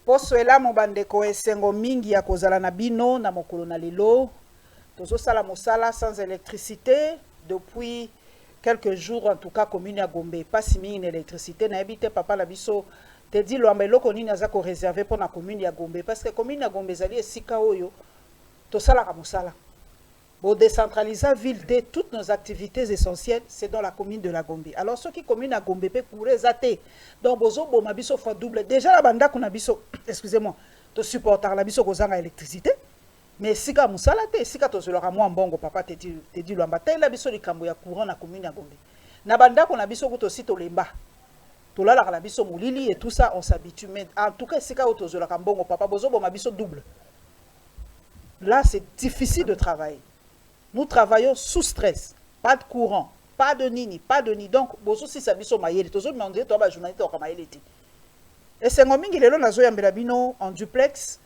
Poso ela mobandeko esengo mingi ya kozala na bino na mokolo na lelo. Tozo sala mosala sans électricité depuis quelques jours, en tout cas commune ya Gombe pas si mingi na électricité na ebite papa la biso te dit lo eloko nini aza ko réserver pour na commune ya Gombe parce que commune ya Gombe ezali esika oyo to sala ka mosala. Pour décentraliser ville de toutes nos activités essentielles, c'est dans la commune de la Gombe. Alors ceux qui commune à Gombe peut courir zaté. Donc bozo bo mabiso fois double. Déjà la banda qu'on abiso, excusez-moi, to supporter la biso kozanga électricité. Mais si ka musala te, si ka to zelora moi mbongo papa te dit lo mbata la biso likambo ya courant na commune à Gombe. Na banda qu'on abiso ko to sito lemba. To la la biso mulili et tout ça on s'habitue mais en tout cas si ka to zelora mbongo papa bozo bo mabiso double. Là c'est difficile de travailler. Nous travaillons sous stress, pas de courant, pas de nini, pas de ni. Donc, bozo si sabiso mayele, tozo demander toi ba journaliste au kamayele ti. Et c'est ngomingi lelo nazo yambela bino en duplex.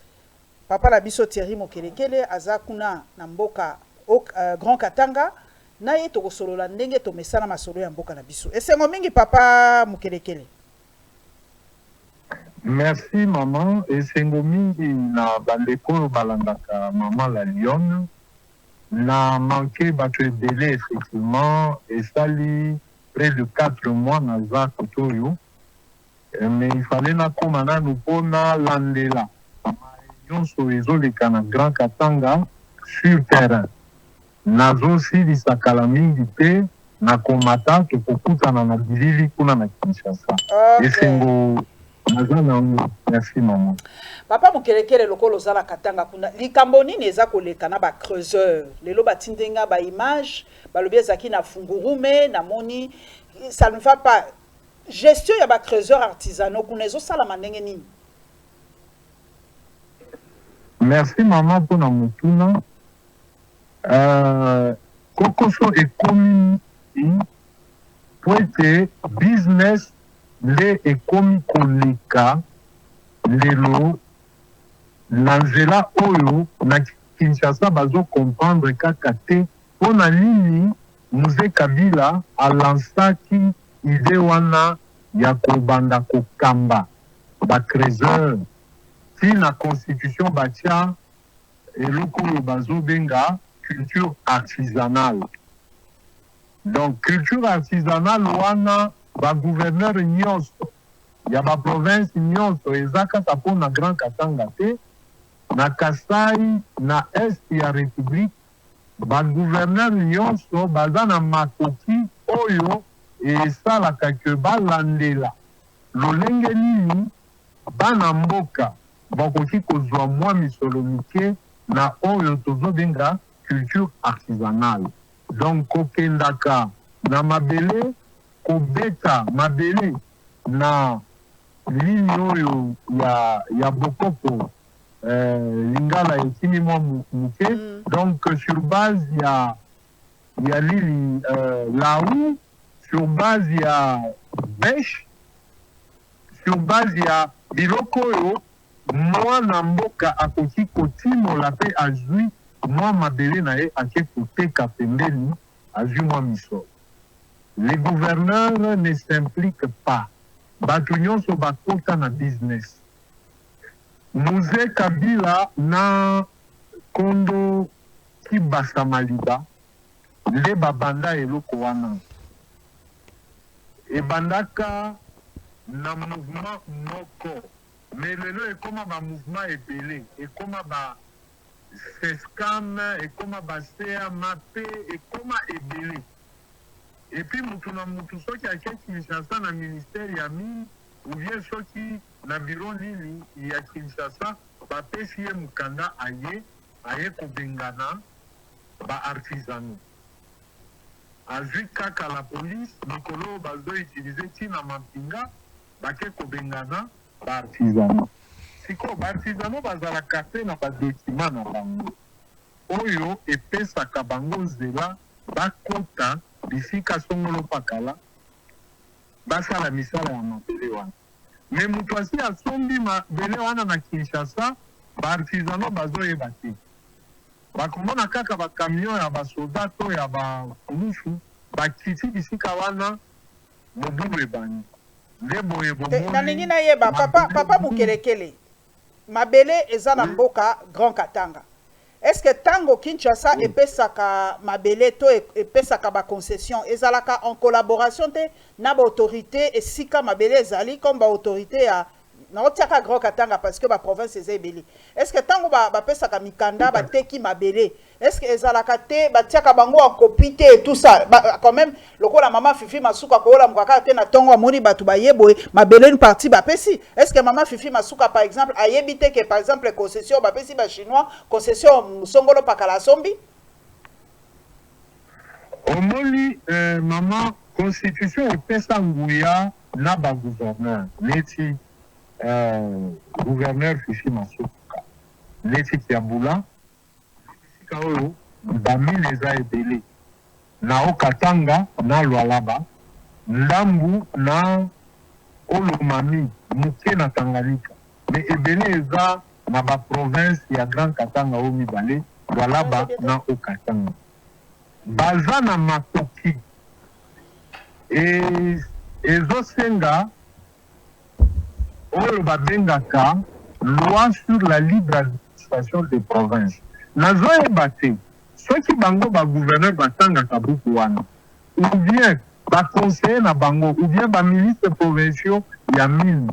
Papa la biso Thierry Mokelekele azakuna na mboka au Grand Katanga na ye to solola ndenge to mesana masolo ya mboka na biso. Et c'est ngomingi papa Mokelekele. Merci maman et c'est ngomingi na bandeko balandaka maman la Lyon. Na manqué battu délai effectivement et ça lit près de 4 mois na za kotoyo mais il fallait na komana nous pona landela réunion sur les kana Grand Katanga sur terrain nazo si lisakala mingi te na komata to kokutana na bilili kuna na Kinshasa esengo merci maman. Papa Mokelekele lokolo zala katanga kuna likambo nini eza koleka na ba creuseur lelo batindenga ba image balobi ezaki na fungurume na moni ça ne va pas gestion ya ba creuseur artisanaux kuna ezo sala mandenge nini. Merci maman pour na mutuna kokoso ekomi poete business le ekomi koleka lelo nanzela oyo na Kinshasa bazo comprendre kaka te pona nini Mzee Kabila alansaki ide wana ya kobanda kokamba ba trésor si na constitution batia eloko oyo bazo benga culture artisanale. Donc culture artisanale wana ba gouverneur nyonso ya ba province nyonso ezaka tapo na Grand Katanga te na Kasai na est ya République ba gouverneur nyonso baza na makoki oyo esalaka ke balandela lolenge nini bana mboka bakoki kozwa mwa misolo mike na oyo tozobenga culture artisanale. Donc kokendaka na mabele kobeta mabele na ligne oyo ya bokoko lingala etini mwa muke donc sur base ya lili laou sur base ya bêche sur base ya biloko oyo mwana mboka akoki kotimola mpe azwi mwa mabele na ye ake koteka pembeni azwi mwa misolo. Les gouverneurs ne s'impliquent pas. Bato nyonso bakota na business. Mzee Kabila na kondo kibasa maliba le babanda eloko wana. Ebandaka na mouvement moko. Mais lelo ekoma ba mouvement ebele, ekoma ba sescam, ekoma ba CMAP, ekoma ebele. Et puis mutu na mutu soki ake Kinshasa na ministère ya mine ou bien soki na bureau nini ya Kinshasa bapesi ye mukanda aye kobengana ba artisano azwi kaka la police mikolo bazo utiliser tina mampinga bake kobengana ba artisano siko ba artisano bazalaka te na ba document na bango oyo epesaka bango nzela bakota bisika songolo pakala basala misala ya mabele wana me mutu asi asombi mabele wana na Kinshasa ba artisano bazoyeba te bakomona kaka bakamion ya basoda to ya bakulufu bakiti bisika wana mobumu ebani nde boye bomoni na ningi na yeba papa Mokelekele mabele eza na mboka Grand Katanga. Est-ce que tango Kinshasa epesaka mabele to epesaka ba concession ezalaka en collaboration te na ba autorité esika mabele ezali comme ba autorité ya na otiaka Grand Katanga parce que ba province ezebeli. Est-ce que tango ba pesaka mikanda ba teki mabele est-ce que ezalaka te ba tiaka bango en copie et tout ça quand même lokola maman Fifi Masuka ko la mukaka te na tongo amoni batu ba yebo mabele une partie ba pesi. Est-ce que maman Fifi Masuka par exemple a yebite que par exemple concession ba pesi ba chinois concession Songolo Pakala Sombi omoni maman constitution epesa nguya na ba gouverneur neti gouverneur Fifi Masuka neti Kiabula sika oyo bamile eza ebele na Okatanga na Lualaba ndambu na Olomami muke na Tanganyika mais ebele eza na ba province ya Grand Katanga o mibale Lualaba na Okatanga baza na makoki ezosenga oyo babengaka loi sur la libre administration des provinces. Nazoyeba te soki bango ba gouverneur batangaka buku wana ou bien ba conseiller na bango ou bien ba ministre provinciaux ya mine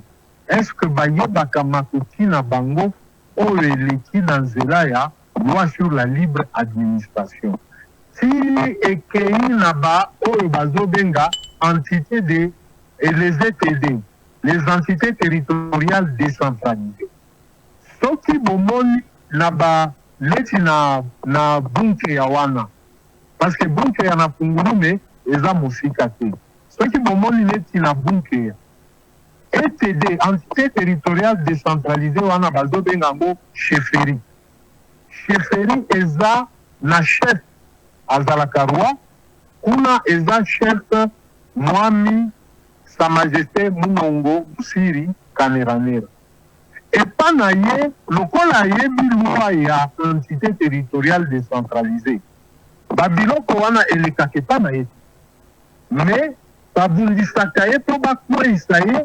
est-ce que bayebaka makoki na bango oyo eleki na nzela ya loi sur la libre administration si ekei na ba oyo bazobenga entité de et les ETD les entités territoriales décentralisées. Soki bomoni na ba leti na bunke ya wana. Parce que bunke ya na Fungurume eza mosika te. Soki bomoni leti na bunke ya ETD, entité territoriale décentralisée wana bazo bengango chefferie. Chefferie eza na chef azalaka roi, kuna eza chef mwami Sa Majesté Munongo Busiri Kaneranera. Et pas naye, lokola yebi loi ya entité territoriale décentralisée. Babiloko wana elekake pa naye. Mais babundisaka ye po bakweyisa ye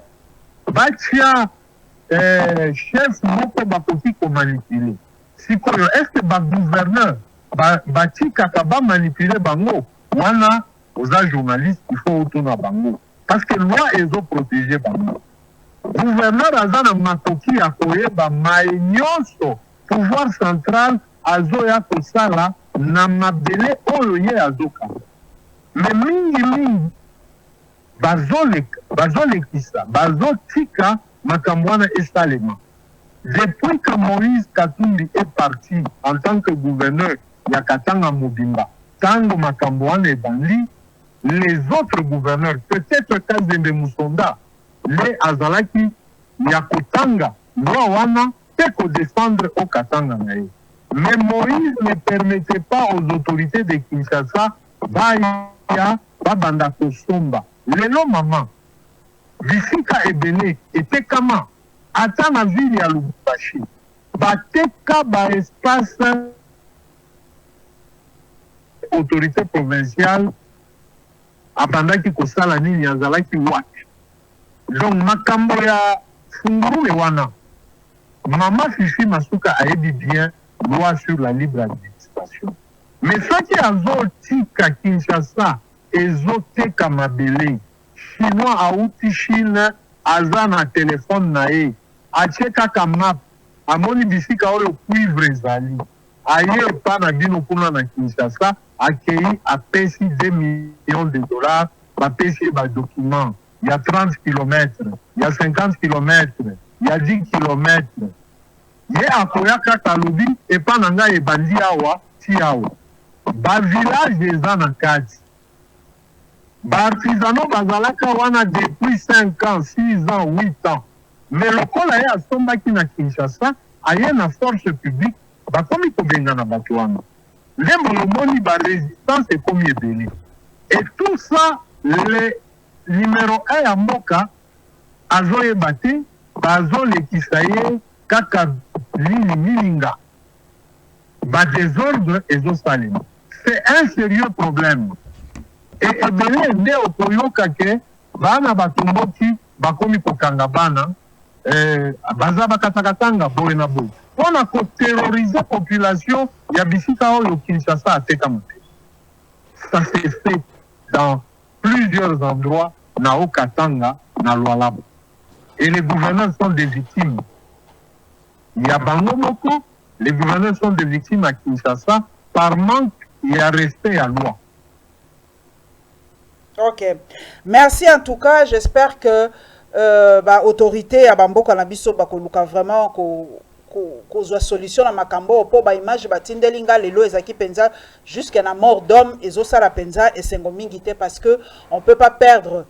batia chef moko bakoki komanipule. Sikoyo, est-ce que bagouverneur batikaka bamanipule bango? Wana oza journaliste, il faut otuna bango. Parce que loi ezo protéger bango. Gouverneur azana makoki ya koyeba maenyoso pouvoir central azoya kosala na mabele oyo ye azoka. Mais mingi bazolekisa bazotika makambo wana esalema. Depuis que Moïse Katumbi est parti en tant que gouverneur ya Katanga Mobimba, tango makambo wana ebandi, les autres gouverneurs, peut-être Kazembe Musonda, les Azalaki, Yakotanga, Noawana, peut défendre au Katanga. Mais Moïse ne permettait pas aux autorités de Kinshasa, Baya, Babanda Kosomba. Lelo maman, Bisika Ebene, était comment? Attends la ville ya Lubumbashi. Bateka ba espace autorité provinciale apandaki kosala nini azalaki wati. Donc makambo ya Fungurume wana Mama Fifi Masuka ayebi bien loi sur la libre administration. Mais soki azotika Kinshasa ezoteka mabele chinois auti Chine aza na telefone na ye atie kaka map amoni bisika oyo cuivre ezali aye pa na bino kuna na Kinshasa akei apesi 2 millions de dollars bapesi ba document ya 30 km ya 50 km ya 10 km ye akoya kaka lobi epa na ngai ebandi awa ti awa ba village eza na kati ba artisano bazalaka wana depuis 5 ans 6 ans 8 ans mais lokola ye asombaki na Kinshasa aye na force publique bakomi kobengana bato wana ndembo lomoni ba résistance ekomi ebele et tout ça le numéro 1 ya mboka azoyeba te bazolekisa ye kaka lini milinga ba désordre ezosalema. C'est un sérieux problème. Et ebele nde okoyoka ke bana batomboki bakomi kokanga bana baza bakatakatanga boye na boye mpona koterroriser population ya bisika oyo Kinshasa atekama te. Ça s'est fait dans plusieurs endroits na Okatanga na Lualaba, et les gouverneurs sont des victimes. Il y a bango moko, les gouverneurs sont des victimes à Kinshasa par manque et à respect à loi. Ok, merci en tout cas. J'espère que autorité à Bamboka na biso bakoluka vraiment kozwa solution na makambo po ba image batindelinga lelo ezaki penza jusqu'à la mort d'homme ezosala penza esengo mingi te, parce que on peut pas perdre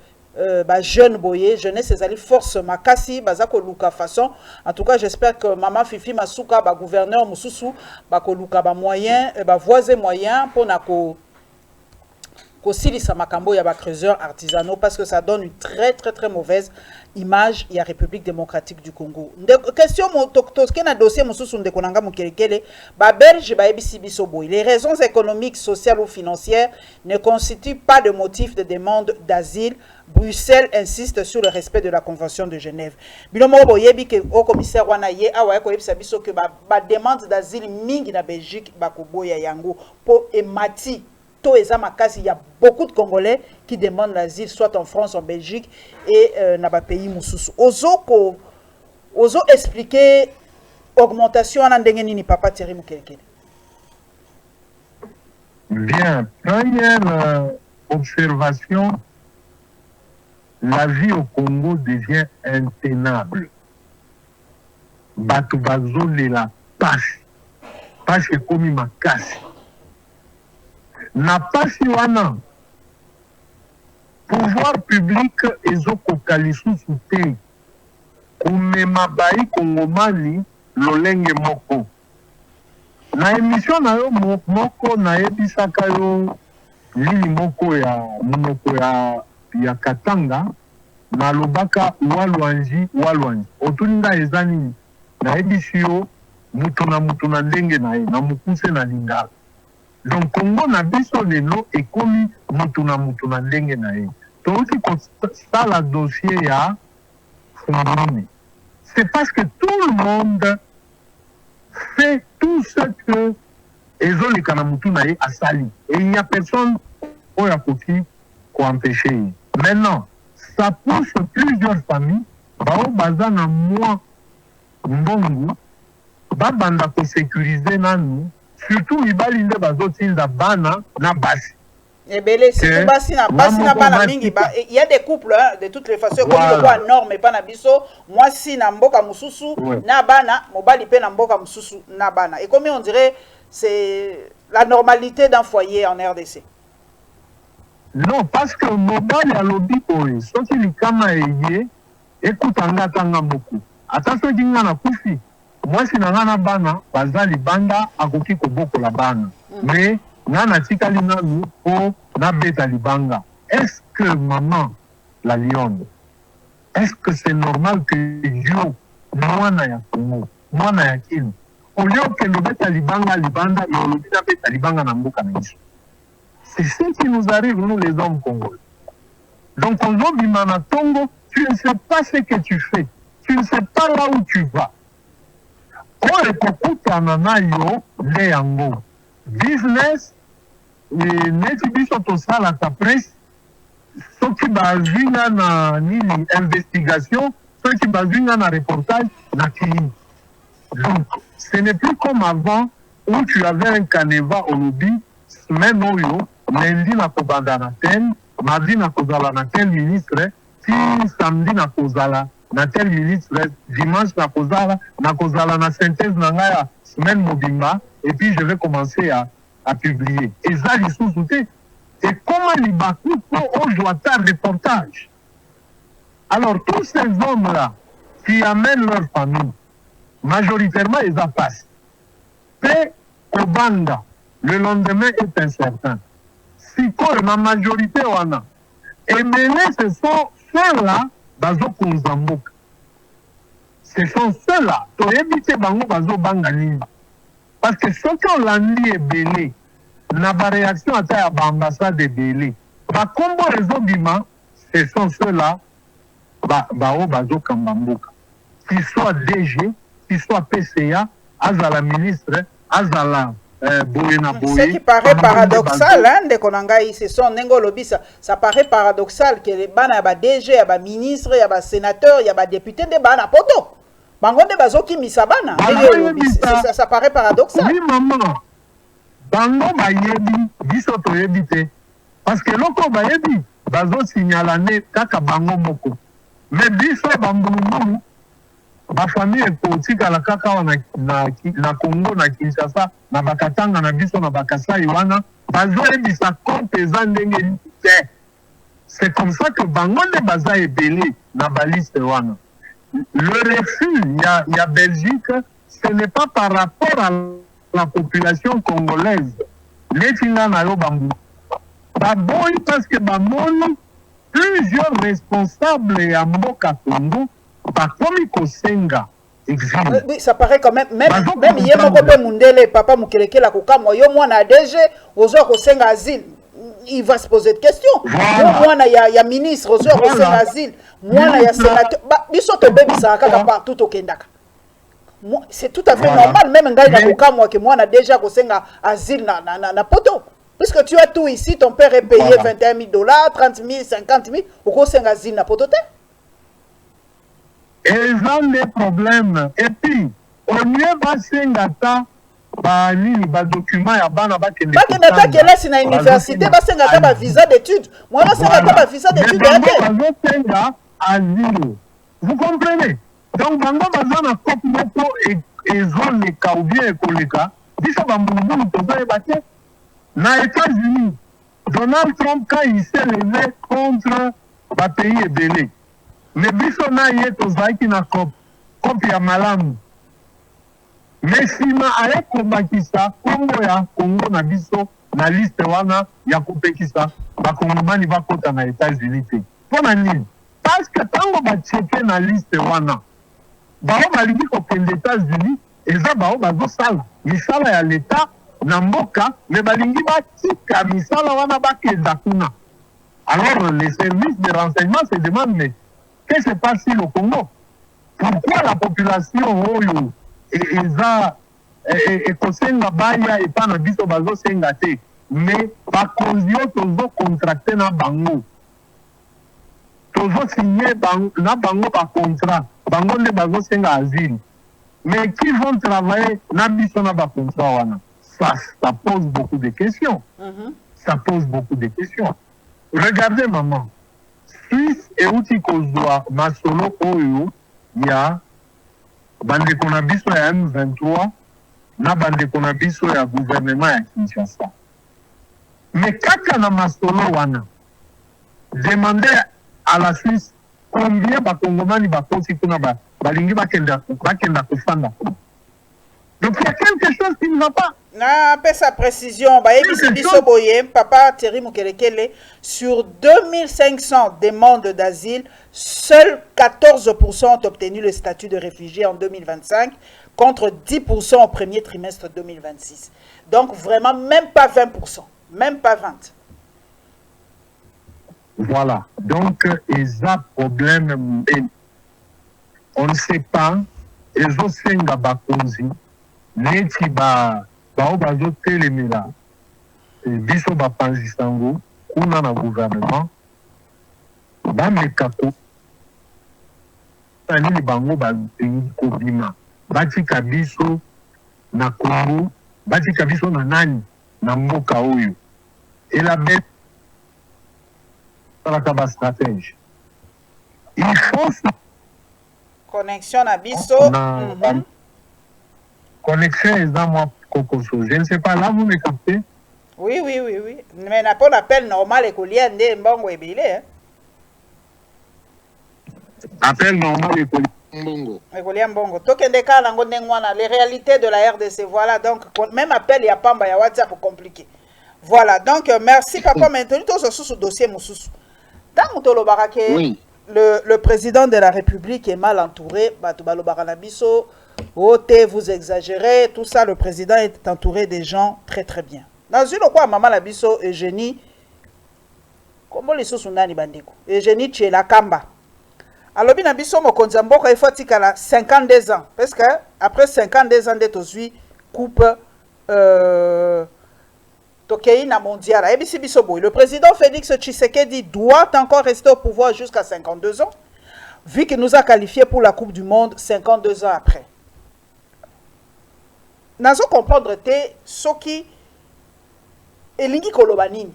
jeune boye jeunesse ezali force makasi baza koluka façon. En tout cas j'espère que maman Fifi Masuka ba gouverneur mususu bakoluka ba moyen ba voisin moyen pour na ko silisa makambo ya ba creuseurs artisanaux, parce que ça donne une très mauvaise image ya République démocratique du Congo. Question toke na dossier mususu ndeko nanga mukelekele ba Belge ba ebisi biso boy. Les raisons économiques, sociales ou financières ne constituent pas de motif de demande d'asile. Bruxelles insiste sur le respect de la Convention de Genève. Bilomo boyebi ke au commissaire wana ye awa ko yebisa biso ke ba demande d'asile mingi na Belgique ba ko boya yango po emati. Il y a beaucoup de Congolais qui demandent l'asile, soit en France, en Belgique et dans les pays moussous. Ozo expliquer augmentation en ni papa Thierry Mukelekele. Bien, première observation, la vie au Congo devient intenable. Batu bazole la passe comme ma casse. Na pasi wana pouvoir public ezokokali lisusu te komema bai kongomani lolenge moko. Na émission na yo moko nayebisaka yo lili moko ya monoko ya Katanga nalobaka walwanji otuninga eza nini nayebisi yo mutu na ndenge na ye na mokuse na lingala. Donc Congo na biso lelo ekomi mutu na ndenge na ye. Touti kosala dossier ya Fondini. C'est parce que tout le monde fait tout ce que ezoleka na mutu na ye asali. Et il n'y a personne oyo akoki koempêcher. Maintenant, ça pousse plusieurs familles bao baza na mwa mbongo babanda ko sécuriser nanu. Surtout ibali nde bazotinda bana na basi. Ebele si basi na bana mingi il y a des couples hein, de toutes les façons comme le quoi norme pas na biso moi si na mboka mususu na bana mobali pe na mboka mususu na bana. Et comme on dirait c'est la normalité d'un foyer en RDC. Non, parce que mobali alobi oyo soki likama eye ekutanga tanga moko. Ata soki ngana kufi moi si na bana bazali banda akoki kobokola bana mais nana tikali nanu po na beta libanga. Est-ce que maman la lionne, est-ce que c'est normal que yo mwana ya Congo mwana ya kino au lieu que le beta libanga libanda le beta libanga na mboka na biso? C'est ce qui nous arrive nous les hommes congolais. Donc on obima na tongo, tu ne sais pas ce que tu fais, tu ne sais pas là où tu vas. Oye kokutana na yo le yango business neti biso tosala ta presse soki bazinga na nini investigation soki bazinga na reportage na kini. Donc ce n'est plus comme avant où tu avais un canevas au lobby semaine oyo lundi na kobanda na tel mardi na kozala na tel ministre ti samedi na kozala na tel ministre, dimanche na kozala na synthèse na ngaya semaine mobimba, et puis je vais commencer à publier. Et ça, les sous-soutés. Et comment les bakou aujourd'hui un reportage? Alors, tous ces hommes-là qui amènent leur famille, majoritairement, ils en passent. Paix au Banda, le lendemain est incertain. Si quoi, la majorité, on a. Et maintenant, ce sont ceux-là, ce sont ceux-là qui évité bango bazo banga nimba. Parce que ceux qui ont l'andi est belé, n'a pas réaction à ta ambassade est belé. Ba combo les obima, ce sont ceux-là, bao bazo kambamboka. qu'il soit DG, qu'il soit PCA, azala ministre, azala ce qui paraît paradoxal, hein, de Konangaï, c'est son Nengolobi, ça paraît paradoxal que les bana y a DG, y a ministre, y a sénateur, y a député de bana poto. Bangonde bazoki misabana. Ça paraît paradoxal. Oui, maman. Bango bayebi, biso toyebi te. Parce que loko bayebi, bazo signalane kaka bango moko. Mais biso bambulu, ba famille ekotika la kaka na Congo na Kinshasa na bakatanga na biso na bakasai wana bazo ebisa compte eza ndenge te. C'est comme ça que bango ne baza ebele na baliste wana. Le refus, il y a Belgique, ce n'est pas par rapport à la population congolaise. Les Tinganalo Bambou. D'abord, parce que Bamoni, plusieurs responsables à Mboka Congo, par comme Kosenga. Oui, ça paraît quand même, même Yemoko Mundele, Papa Mukeleke, la Kokamo, Yo na DG, Ozo Kosenga Asile. Il va se poser des questions. Moi, il y a ministre, asile. Moi, il y a sénateur. Partout au Kendaka. C'est tout à fait normal. Même un gars que moi, on a déjà asile na poto. Puisque tu as tout ici, ton père est payé 21 000 $, 30 000, 50 000. Au Kosenga asile na poto. Ils ont des problèmes. Et puis, on y va s'engata. Document ya bana bakende là c'est na université basenga ba visa d'études moi basenga ba visa d'études vous comprenez donc bango baza na cop moko ezoleka ou bien ekoleka biso bambulubulu tozoyeba te na États-Unis Donald Trump quand il s'est levé contre ba pays ebele mais biso na ye tozalaki na cop ya malamu. Mais si ma aye kombakisa Congo ya Congo na biso na liste wana ya kopekisa ba Kongomani va kota na États-Unis te. Pona nini? Parce que tango ba checker na liste wana bao balingi kokende États-Unis eza bao bazosala misala ya l'État na mboka mais balingi batika misala wana bakenda kuna. Alors les services de renseignement se demandent mais qu'est-ce qui se passe ici au Congo? Pourquoi la population oyo eza ekosenga baya epa na biso bazosenga te mais bakonzi oyo tozocontracte na bango tozosigné na bango bacontrat bango nde bazosenga asile mais qui vont travailler na biso na bacontrat wana ça pose beaucoup de questions. Ça pose beaucoup de questions. Regardez maman, Suisse euti kozwa masolo oyo ya bandeko na biso ya M23 na bandeko na biso ya gouvernement ya Kinshasa. Mais kaka na masolo wana, demandez à la Suisse combien bakongomani bakosi kuna balingi bakenda kofanda. Donc il y a quelque chose qui ne va pas. Na pe sa précision, biso boye, papa Thierry Mukelekele, sur 2500 demandes d'asile, seuls 14% ont obtenu le statut de réfugié en 2025, contre 10% au premier trimestre 2026. Donc vraiment, même pas 20%, même pas 20%. Voilà, donc il y a un problème, on ne sait pas, ils ont senga bakonzi, neti bao bazotelemela biso bapanzisango kuna na gouvernement bamekako nini bango balingi kobima batika biso na Congo batika biso na nani na mboka oyo elabe salaka ba stratège il faut connexion na biso connexion est dans moi. Je ne sais pas, là vous me captez? Oui. Mais n'a pas d'appel normal et qu'on y a des mbongo et bilé. Appel normal et mbongo. Et qu'on y a mbongo. Tokendeka lango nengwana. Les réalités de la RDC. Voilà, donc, même appel, il y a pas de WhatsApp compliqué. Voilà, donc, merci papa. Maintenant, tout ce sous dossier, moussous. Dans le baraké, le président de la République est mal entouré. Batubalo Baranabiso. Ôtez, vous exagérez, tout ça, le président est entouré des gens très très bien. Dans une quoi, maman Labiso, Eugénie, comment les sous nani bandiko? Eugénie Tchela Kamba. alobi na biso mokonzi ya mboka ifo atikala 52 ans parce que après 52 ans nde tozwi coupe tokei na mondial ayebisi biso boye. Le président Félix Tshisekedi doit encore rester au pouvoir jusqu'à 52 ans vu qu'il nous a qualifiés pour la coupe du monde 52 ans après. Nazo comprendre te soki elingi koloba nini.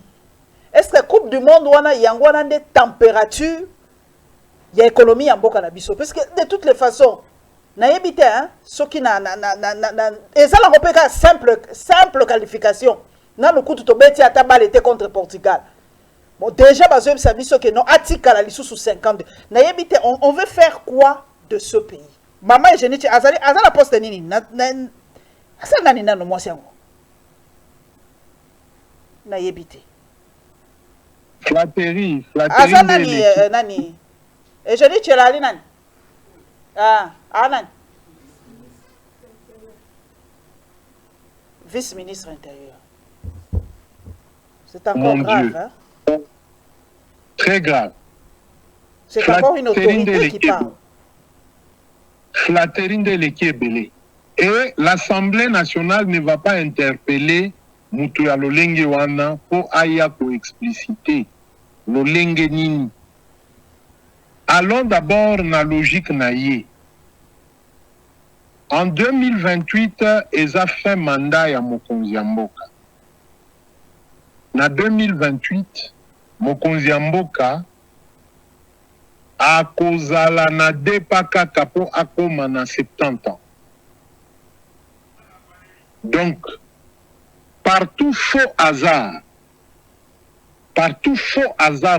Est-ce que coupe du monde wana yango wana nde température il y a économie ya mboka na biso parce que de toutes les façons na yebite hein soki na ezala kopeka simple qualification na le coup to beti ata balle était contre Portugal. Bon déjà bazo yebisa biso que non atika la lisusu 50 na yebite on veut faire quoi de ce pays. Maman et Jeniti azali azala poste nini na asa nani nano mwasi yango na yebite flatterie asa nani nani et je dis tu es là nani nani vice-ministre intérieur. C'est encore Mon grave Dieu. hein? Très grave. C'est encore une autorité qui parle. Flatterie de l'équipe. Et l'Assemblée nationale ne va pas interpeller Moutou Lolenge Wana pour aya pour expliciter Lolenge Nini. Allons d'abord dans la logique naïe. En 2028, ils ont fait mandat à Mokonzi Mboka. En 2028, Mokonzi Mboka a kozala na depaka kapo akoma na 70 ans. Donc, partout faux hasard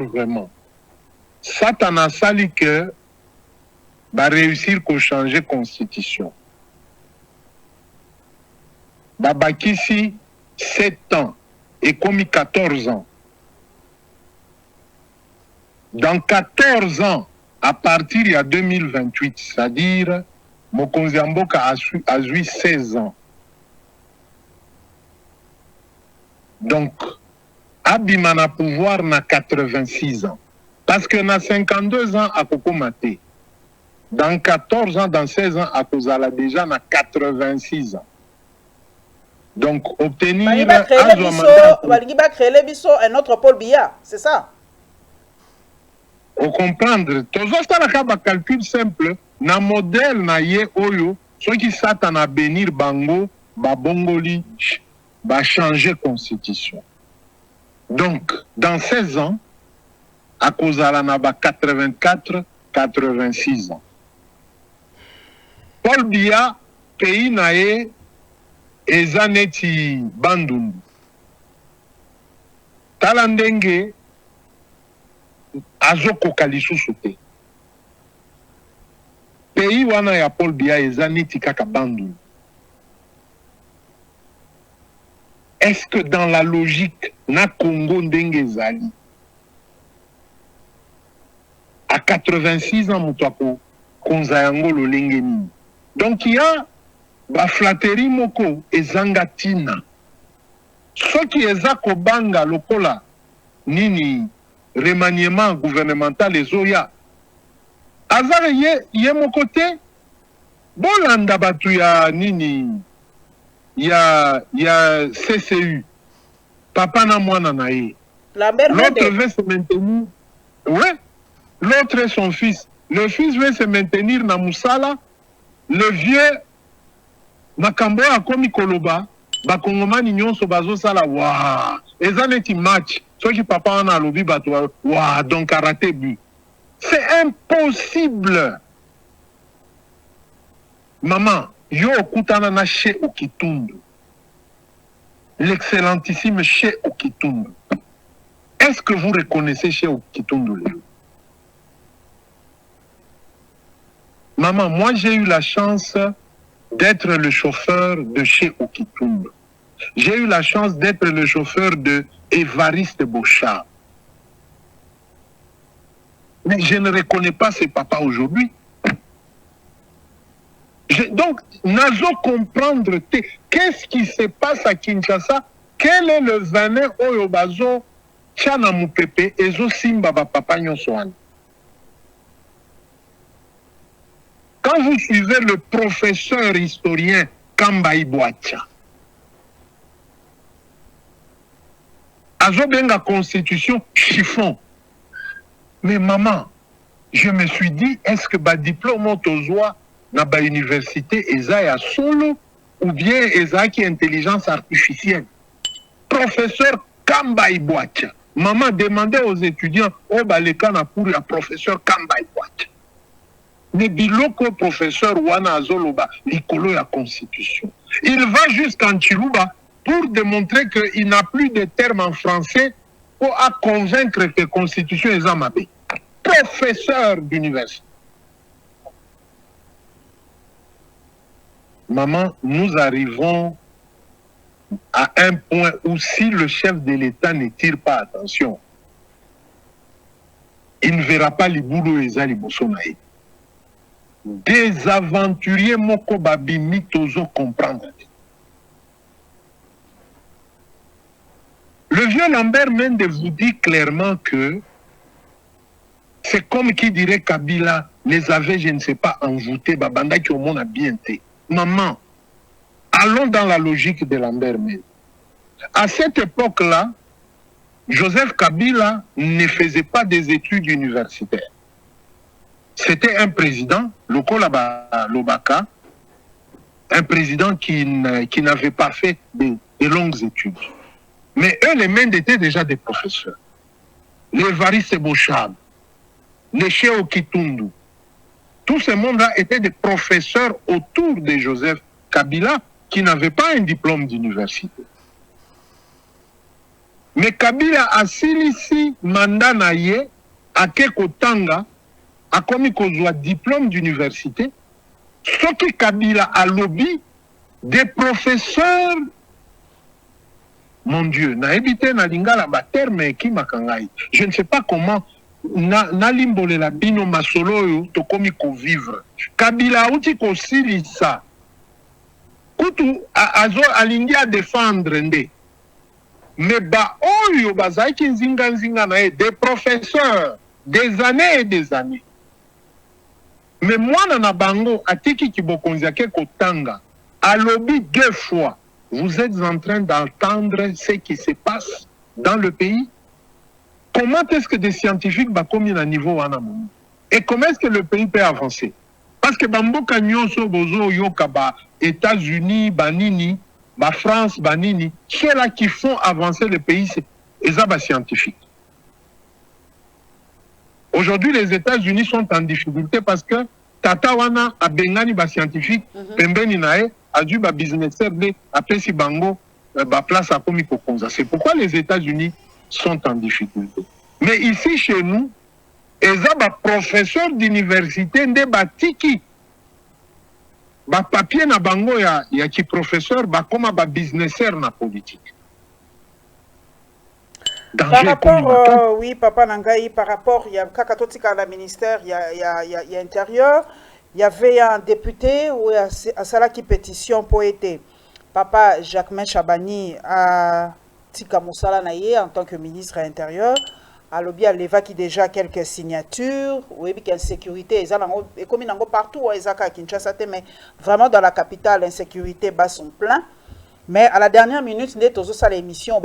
vraiment, Satan a sali que va réussir qu'au changer constitution. Babakisi 7 ans et commis 14 ans. Dans 14 ans, à partir de 2028, c'est-à-dire Mokonzi Mboka a eu 16 ans. Donc, Abimana pouvoir na 86 ans. Parce que na 52 ans à Kokomate. Dans 14 ans, dans 16 ans, à Kozala déjà na 86 ans. Donc, obtenir un autre Paul Biya, c'est ça? Au comprendre, toujours ça la calcul simple, na modèle na ye oyo, ceux qui s'attendent à bénir bango, ba bongoli, ba changer constitution. Donc, dans 16 ans, à cause de la 84, 86 ans. Paul Biya, pays nae, ezaneti bandundu. Talandenge, azoko kalisusu te. Pays wana ya Paul Biya ezaneti kaka bandundu. Est-ce que dans la logique, na Congo ndenge zali, à 86 ans, moutako, konzayango lolenge nini. Donc il y a ba flatterie moko ezangatina. Ce qui est kobanga lokola nini remaniement gouvernemental ezoya. Azare ye moko te bolanda batu ya nini ya CCU. Papa na mwana na ye. L'autre veut se maintenir. Ouais. L'autre est son fils. Le fils veut se maintenir na Moussala. Le vieux makambo a komi koloba. Ba kongomani nyonso bazo sala wa. Ezaneti match. Ceux qui papa en a lobby bato wa donc a raté but. C'est impossible. Maman, yo okutana na Che Okitundu. L'excellentissime Che Okitundu. Est-ce que vous reconnaissez Che Okitundu? Maman, moi j'ai eu la chance d'être le chauffeur de Che Okitundu. J'ai eu la chance d'être le chauffeur de Évariste Bochard. Mais je ne reconnais pas ses papas aujourd'hui. Donc, nazo comprendre qu'est-ce qui se passe à Kinshasa, quel est le venin oyobazo tchana mupepe ezo simba ba papa nyonso wana. Quand vous suivez le professeur historien Kamba Ibwacha, Azobenga constitution chiffon. Mais maman, je me suis dit, est-ce que le diplôme autozoa na ba université eza ya solo ou bien eza qui intelligence artificielle? Professeur Kamba Ibwacha. Maman demandait aux étudiants, oh bah les cas pour le professeur Kamba Ibwacha. Mais biloko professeur wana azoloba likolo ya constitution. Il va jusqu'en Chiluba pour démontrer qu'il n'a plus de termes en français pour convaincre que la constitution est amabée. Professeur d'université. Maman, nous arrivons à un point où si le chef de l'État ne tire pas attention, il ne verra pas les boulots et les bossonaïs. Des aventuriers moko babimi tozo comprendre. Le vieux Lambert Mende vous dit clairement que c'est comme qui dirait Kabila les avait, je ne sais pas, envoûtés, babanda qui au monde a bien été. Maman, allons dans la logique de Lambert Mende. À cette époque-là, Joseph Kabila ne faisait pas des études universitaires. C'était un président, Lobaka, un président qui n'avait pas fait de longues études. Mais eux, les Mendes étaient déjà des professeurs. Les Varis Bochab, les Cheo Kitundu, tous ces mondes-là étaient des professeurs autour de Joseph Kabila qui n'avait pas un diplôme d'université. Mais Kabila a silisi mandat naye à Kekotanga a commis qu'on soit diplôme d'université. Ce que Kabila a lobby des professeurs. Mon Dieu, na ebité na lingala ba terme ki makangai. Je ne sais pas comment na limbole la bino masolo yo to komi ko vivre. Kabila uti ko silisa. Kutu azo alingi a défendre nde. Mais ba oyo bazaki nzinga na des professeurs des années et des années. Mais moi na bango atiki kibokonzi ke kotanga a lobby 2 fois. Vous êtes en train d'entendre ce qui se passe dans le pays. Comment est-ce que des scientifiques vont commis à niveau en amont? Et comment est-ce que le pays peut avancer? Parce que Bambo Kanyoso, Bozo, Yokaba, États-Unis, Banini, France, Banini, ceux-là qui font avancer le pays, c'est les scientifiques. Aujourd'hui, les États-Unis sont en difficulté parce que Tatawana a Bengani ba scientifique, Pembeni Nae, a dû ba businesser de après si Bango ba place à Komiko Konza. C'est pourquoi les États-Unis sont en difficulté. Mais ici chez nous, eza ba professeur d'université nde ba tiki ba papier na bango ya ki professeur ba koma ba businesser na politique. Par rapport, oui, Papa Nangaï, par rapport, il y a Kakatotika à la ministère, il y a intérieur, il y avait un député ou à Sala qui pétition pour être Papa Jacquemin Chabani à Tika Moussala Naye en tant que ministre intérieur. À l'objet à l'EVA qui déjà quelques signatures, oui, puis l'insécurité, et comme il y a partout, à Kinshasa, mais vraiment dans la capitale, l'insécurité bat son plein. Mais à la dernière minute, nous avons fait l'émission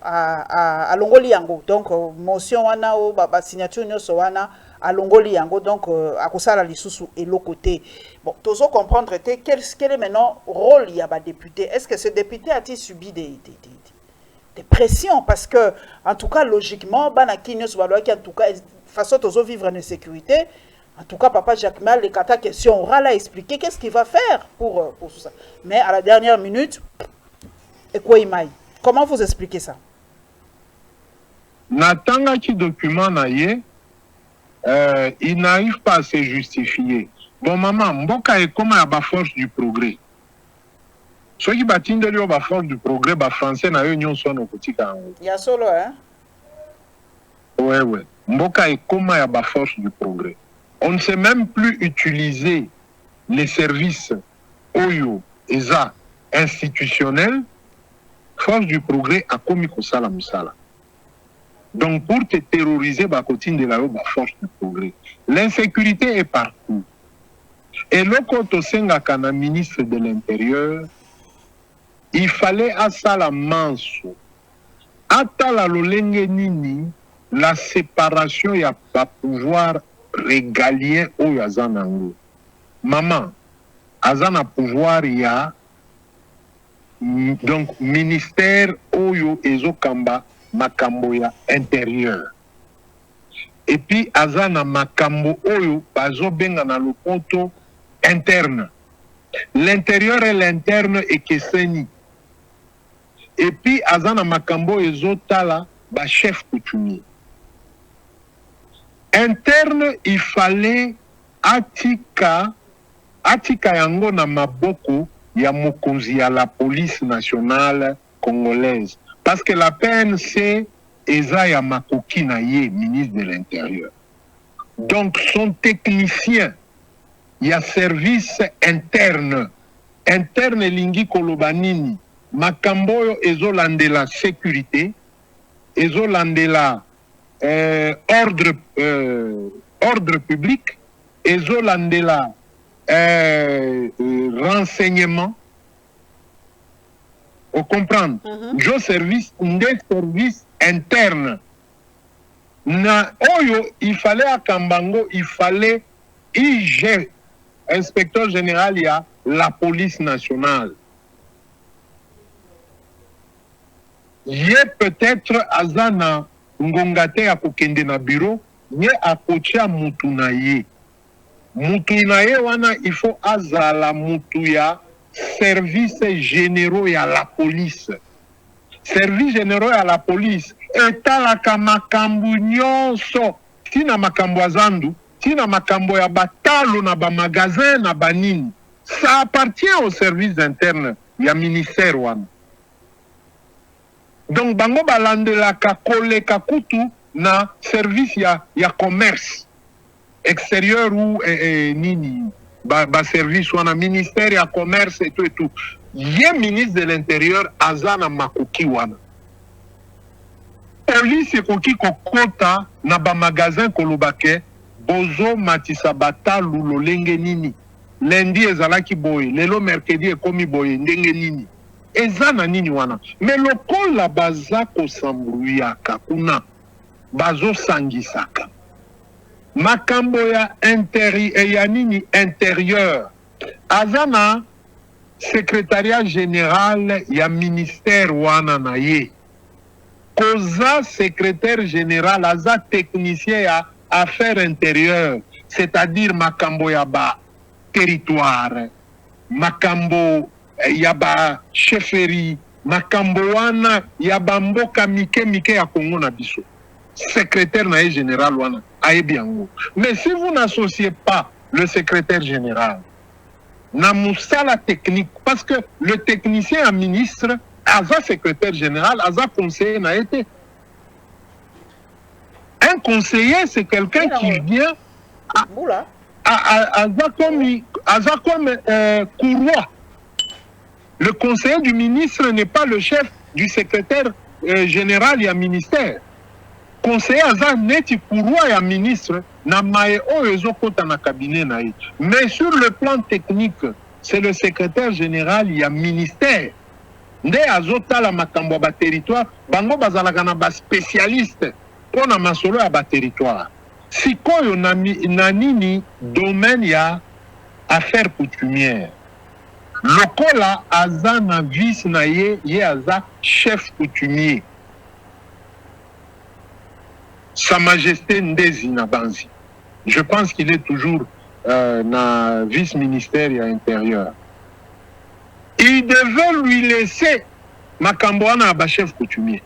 à Longoliango. Donc, motion wana ou signature à Longoliango. Donc, à Kosala Lissoussou et l'autre côté. Bon, nous devons comprendre quel est maintenant le rôle il y a des députés. Est-ce que ce député a-t-il subi des pressions? Parce que, en tout cas, logiquement, en tout cas, façon de vivre en sécurité. En tout cas, Papa Jacques Mal, les quatre questions orales a expliqué qu'est-ce qu'il va faire pour tout ça. Mais à la dernière minute, comment vous expliquez ça? Natanga qui document il n'arrive pas à se justifier. Bon maman, Mboka est comme à la force du progrès. Ceux qui battent la force du progrès, les Français n'ont pas son au petit camp. Il y a solo, hein? Ouais. Mboka est comme à la force du progrès. On ne sait même plus utiliser les services Oyo, ESA, institutionnels. Force du progrès a commis Kosala Moussala. Donc, pour te terroriser, bah, continue de la force du progrès. L'insécurité est partout. Et lokoto sengaka na ministre de l'Intérieur, il fallait à ça la manso. Atala lolenge nini, la séparation ya pas pouvoir régalien au yazanango. Maman, azana pouvoir ya donc ministère oyo ezokamba makambo ya intérieur. Et puis azana makambo oyo bazobenga na lopoto interne. L'intérieur et l'interne ekeseni. Et puis azana makambo ezotala ba chef coutumier. Interne, il fallait atika yango na maboko ya mokonzi ya la police nationale congolaise. Parce que la PNC eza ya makoki na ye, ministre de l'Intérieur. Donc son technicien, il y a service interne. Interne lingi kolobanini. Makambo ezolandela sécurité, ezolandela ordre public, ezolandela renseignement. Vous comprenez? Jo service, des services internes. Na oyo, il fallait à Kambango, il fallait IG, inspecteur général, il y a la police nationale. Ye peut-être azana ngongate ya kokende na bureau, ye akocha mutu na ye. Mutu na ye wana il faut azala mutu ya service généraux ya la police. Service généraux ya la police etalaka makambo nyonso tina makambo azandu, tina makambo ya batalo na ba magasin na banini. Ça appartient au service interne ya ministère wana. Donc bango balandelaka koleka kutu na service ya commerce extérieur ou nini ba service wana ministère ya commerce et tout. Ye ministre de l'Intérieur azana makoki wana. Police koki kokota na ba magasin kolobake bozo matisa batalu lolenge nini. Lundi ezalaki boye, lelo mercredi ekomi boye ndenge nini. Ezana nini wana. Mais lokola baza kosambuyaka kuna bazo sangisaka. Makambo ya ya nini intérieur. Azana secrétariat général ya ministère wana na ye. Koza secrétaire général aza technicien ya affaires intérieures, c'est-à-dire makambo ya ba territoire, makambo ya ba chefferie, makambo wana ya ba mboka mike ya Congo na biso. Secrétaire na général wana ayebiango. Mais si vous n'associez pas le secrétaire général na musala technique, parce que le technicien à ministre aza secrétaire général, aza conseiller na été. Un conseiller, c'est quelqu'un qui vient aza comme courroie. Le conseiller du ministre n'est pas le chef du secrétaire général et à ministère. Conseiller aza neti courroie et à ministre na mae oyo kota na cabinet na ye. Mais sur le plan technique, c'est le secrétaire général et à ministère. Nde azota la makambo ba territoire, bango bazalaka na ba spécialiste pour na masolo ya ba territoire. Sikoyo na nini domaine ya affaires coutumières. Lokola aza na vice na ye aza chef coutumier. Sa Majesté Ndezi Nabanzi. Je pense qu'il est toujours na vice-ministère à l'intérieur. Il devait lui laisser Makambouana à chef coutumier.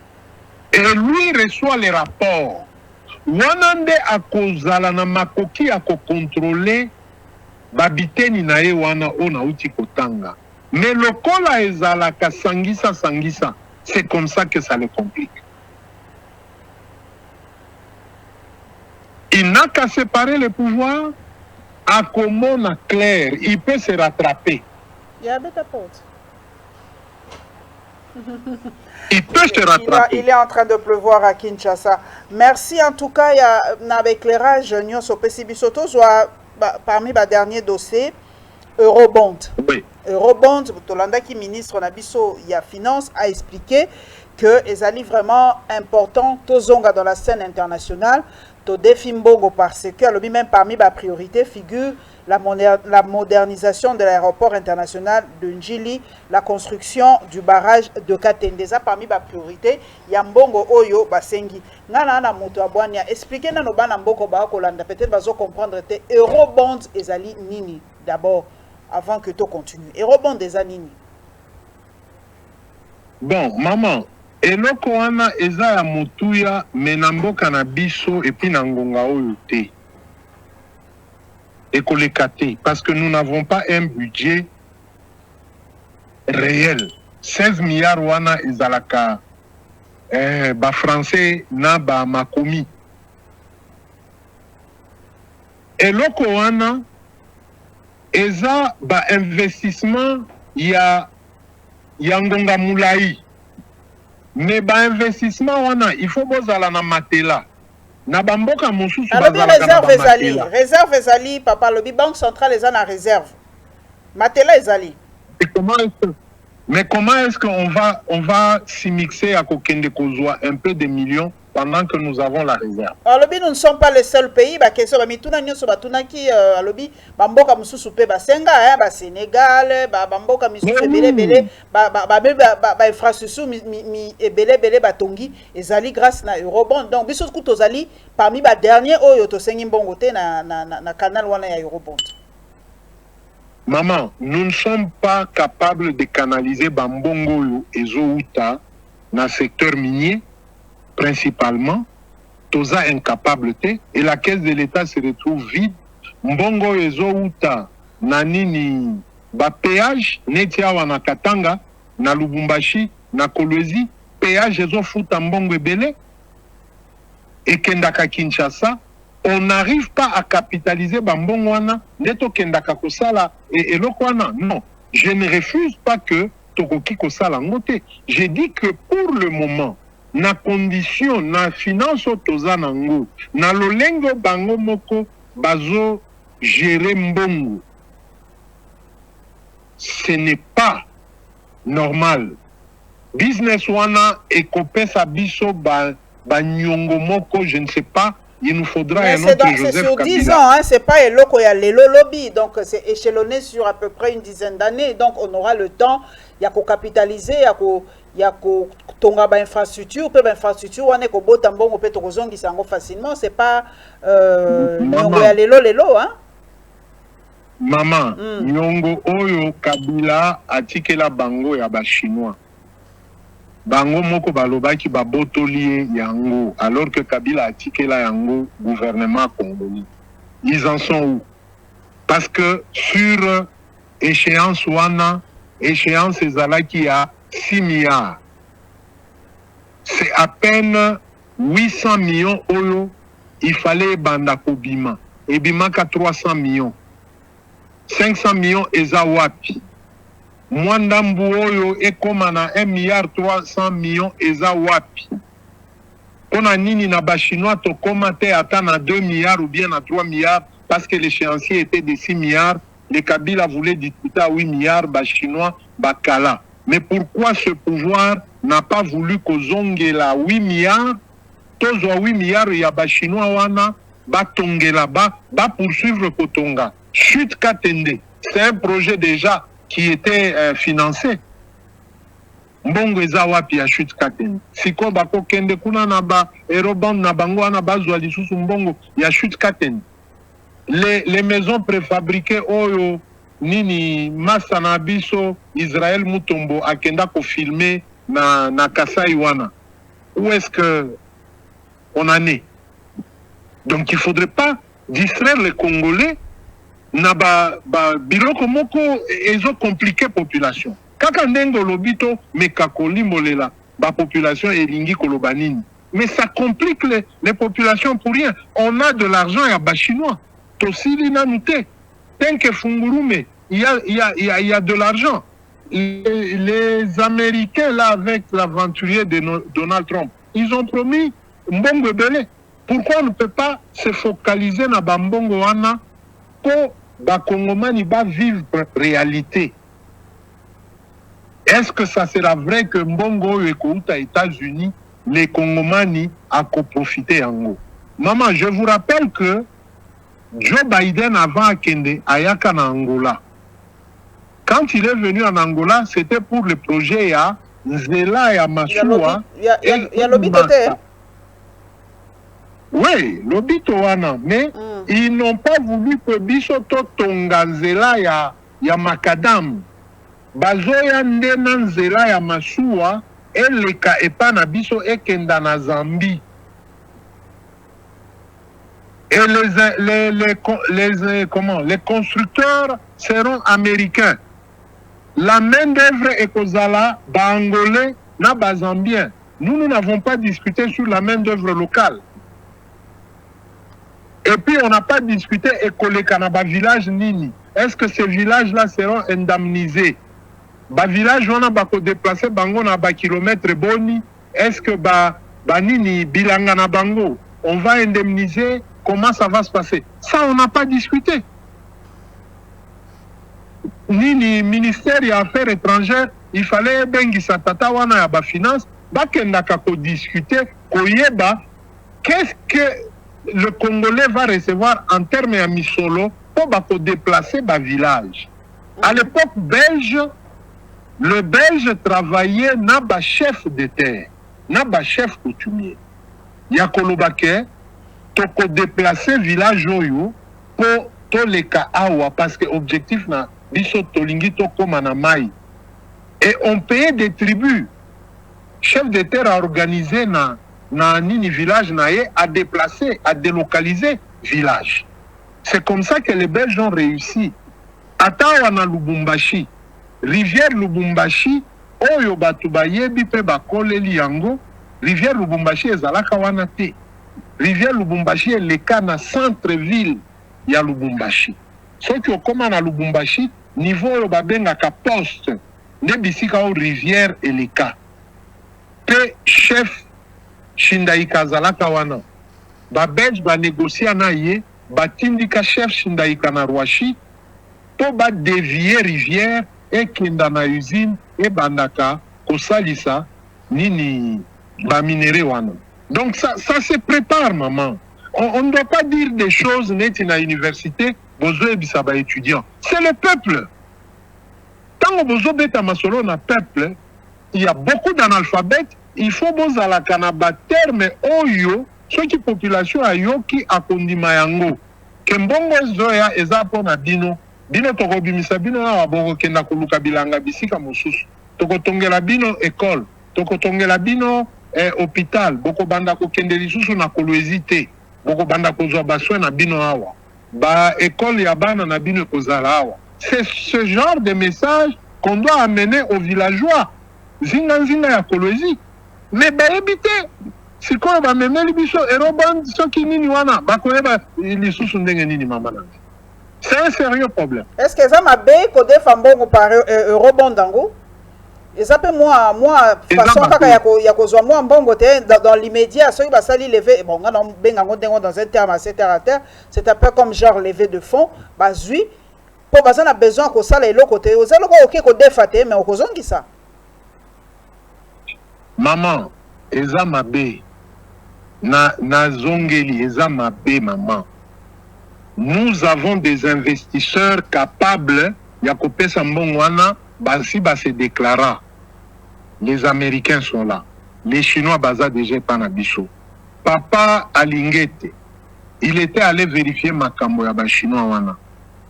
Et lui reçoit les rapports. Wanande a kozala na makoki a contrôler babiteni na ye wana ona uti kotanga. Mais le kola ezala ka sangisa, c'est comme ça que ça le complique. Il n'a qu'à séparer les pouvoirs, à comment on clair, il peut se rattraper. Il peut se rattraper. Il est en train de pleuvoir à Kinshasa. Merci en tout cas, il y a un éclairage, parmi les derniers dossiers. Eurobond. Oui. Eurobond, Tolanda qui ministre Nabiso il y a finance a expliqué que les alliés vraiment important tozonga dans la scène internationale, to défi mbongo parce que même parmi les priorités figure la modernisation de l'aéroport international de Njili, la construction du barrage de Katendeza parmi les priorités, ya mbongo oyo basengi. Ngana na moto abwania expliquer na no bana mboko ba kolanda peut-être bazo comprendre te Eurobond ezali nini d'abord avant que tu continues. Eurobond des anini. Bon, maman, eloko wana eza ya motuya menamboka na biso et puis na ngonga oyo te. Écolécaté, parce que nous n'avons pas un budget réel. 16 milliards wana ezalaka ba français na ba makomi. Eloko wana eza ba investissement ya ngonga mulai. Mais ba investissement wana il faut bozala na matela. Na bamboka mosusu bazalaka na matela. Réserve ezali papa lobi banque centrale eza na réserve. Matela ezali. Et comment est-ce qu'on va s'y mixer à kokende kozwa un peu de millions pendant que nous avons la réserve? Alors, nous ne sommes pas le seul pays. Bah, question, bah, mituna nyoso batuna ki alobi, bamboka mususu pe basenga, ba Sénégal, bamboka mususu belé, ba infrastructure mi belé batongi, ezali grâce na Eurobond. Donc, biso kutozali parmi ba dernier oyo to sengi mbongo te na canal wana ya Eurobond. Maman, nous ne sommes pas capables de canaliser bambongo et zouta dans le secteur minier, principalement. Toza incapabilité et la caisse de l'État se retrouve vide. Mbongo et zouta, nanini, ba péage, netia wana Katanga, na Lubumbashi, na Kolwezi, péage et futa mbongo et belé. Et Kendaka Kinshasa, on n'arrive pas à capitaliser Bambongwana, neto kendaka kosala et lokwana. Non, je ne refuse pas que Tokoki kosala ngote. J'ai dit que pour le moment, na condition, na finance toza nango, na lolengo bango moko bazo gérer mbongo. Ce n'est pas normal. Business wana ekopesa biso ba nyongo moko, je ne sais pas. Il nous faudra un autre Joseph Kabila. C'est sur 10 ans, hein, c'est pas Eloko ya Lelo Lobby, donc c'est échelonné sur à peu près une dizaine d'années, donc on aura le temps, il y a qu'à capitaliser, il y a qu'à tonga ba infrastructure, pe ba infrastructure, on est qu'au beau tambon, on peut te rezongi sango facilement, c'est pas Nyongo ya Lelo, hein. Maman, Nyongo Oyo Kabila atikela bango ya ba chinois. Bango moko balobaki babotoli yango alors que Kabila a tiqué la yango gouvernement congolais. Ils en sont où? Parce que sur échéance wana, échéance ezalaki a 6 milliards. C'est à peine 800 millions oyo il fallait banda kobima. Et bimaka 300 millions. 500 millions eza wapi? Mwandambu oyo ekoma na 1 milliard 300 millions eza wapi? Pona nini na ba chinois to koma te ata na 2 milliards ou bien na 3 milliards parce que l'échéancier était de 6 milliards, les Kabila voulaient discuter à 8 milliards, ba chinois bakala. Mais pourquoi ce pouvoir n'a pas voulu kozongela 8 milliards? Tozo 8 milliards ya ba chinois wana batongela ba poursuivre kotonga. Chute Katende, c'est un projet déjà qui était financé. Mbongo eza wapi ya Chute Katende. Siko bako kende kuna na ba Eurobond na bango wana bazwa lisusu mbongo ya Chute Katende. Les maisons préfabriquées oyo nini masa na biso Israël Mutombo akenda ko filmer na Kasai wana. Où est-ce que on en est? Donc il faudrait pas distraire les Congolais. Na biloko moko ezo compliqué population. Kaka ndengo lobito mekakoli molela ba population elingi koloba nini. Mais ça complique les populations pour rien. On a de l'argent ya ba chinois. Tosili nanute. Tenke fungurume, il y a de l'argent. Les Américains là avec l'aventurier de Donald Trump, ils ont promis mbongo belé. Pourquoi on ne peut pas se focaliser na bambongo wana pour Bakongomani va vivre réalité. Est-ce que ça sera vrai que Mbongo et Kouta États-Unis, les Congomani a profité en gros? Maman, je vous rappelle que Joe Biden avant Akende, Ayaka en Angola. Quand il est venu en Angola, c'était pour le projet à Nzela et à Massoua. Il y a l'obité. Oui, l'obité, mais ils n'ont pas voulu que Bisoto Tonga Nzela ya Makadam. Bazoya ndena Nzela ya Massoua, eleka epa na biso ekenda na Zambie. Et les constructeurs seront américains. La main d'œuvre est kozala angolais na zambien. Nous n'avons pas discuté sur la main d'œuvre locale. Et puis on n'a pas discuté écoleka na village nini. Est-ce que ces villages-là seront indemnisés? Village on a bako déplacé bango na kilomètre boni. Est-ce que nini bilanga na bango? On va indemniser? Comment ça va se passer? Ça, on n'a pas discuté. Ni ministère des Affaires étrangères, il fallait bengi satata wana ya ba finance, bakendaka ko discuter, koyeba qu'est-ce que le Congolais va recevoir en termes de misolo pour bako déplacer ba village. À l'époque belge, le Belge travaillait na ba chef de terre, na ba chef coutumier. Yakolobake toko déplacer village oyo pour toleka awa parce que objectif na biso tolingi tokoma na mai. Et on payait des tribus. Chef de terre a organisé na nini village naye à déplacer, à délocaliser village. C'est comme ça que les Belges ont réussi. Atawa na Lubumbashi, rivière Lubumbashi, oyo batu bayebi pe bakoleli yango, rivière Lubumbashi ezalaka wana te. Rivière Lubumbashi est le cas dans centre-ville ya Lubumbashi. Ce qui est comme à Lubumbashi, niveau yo babengaka poste, ne bisika o rivière et le cas. Pe chef Shindaika zalaka wana. Ba Belge ba négocier na ye, ba tindika chef Shindaika na Rwashi, to ba dévier rivière et kenda na usine et bandaka kosalisa nini ba minéré wana. Donc ça se prépare, maman. On ne doit pas dire des choses net à l'université, bozo ebisaba étudiant. C'est le peuple. Tant que bozo beta masolo na peuple, il y a beaucoup d'analphabètes, il faut bozala kanaba terme oyo, ce qui population ayo qui akondima yango. Kembongo zoya ezapo na bino, bino toko bimisa bino na wabongo kenda kuluka bilanga bisika mosusu. Toko tongela bino école, toko tongela bino hôpital, boko banda ko kende lisusu na kolwezi te, boko banda ko zwa baswe na bino awa, ba école ya bana na bino kozala awa. C'est ce genre de message qu'on doit amener aux villageois. Zinga ya kolwezi. Mais bayebi te, sikoyo ba memeli biso eroband soki nini wana, bakoyeba lisusu ndenge nini mama na. C'est un sérieux problème. Est-ce que ça m'a bé ko defambongo par eurobondango? Et ça peut moi façon kaka ya kozwa moi mbongo te dans l'immédiat ceux qui va sali lever bon on benga ngondengo dans un terme assez terre à terre, c'est un peu comme genre lever de fonds bazui pour bazana besoin ko sala eloko te ozalo ko OK ko defate mais okozongi ça. Maman, eza mabe na zongeli eza mabe maman. Nous avons des investisseurs capables ya kopesa mbongo wana basi ba se déclara. Les Américains sont là. Les Chinois baza déjà panabiso. Papa Alingete, il était allé vérifier Makambo ya ba Chinois wana.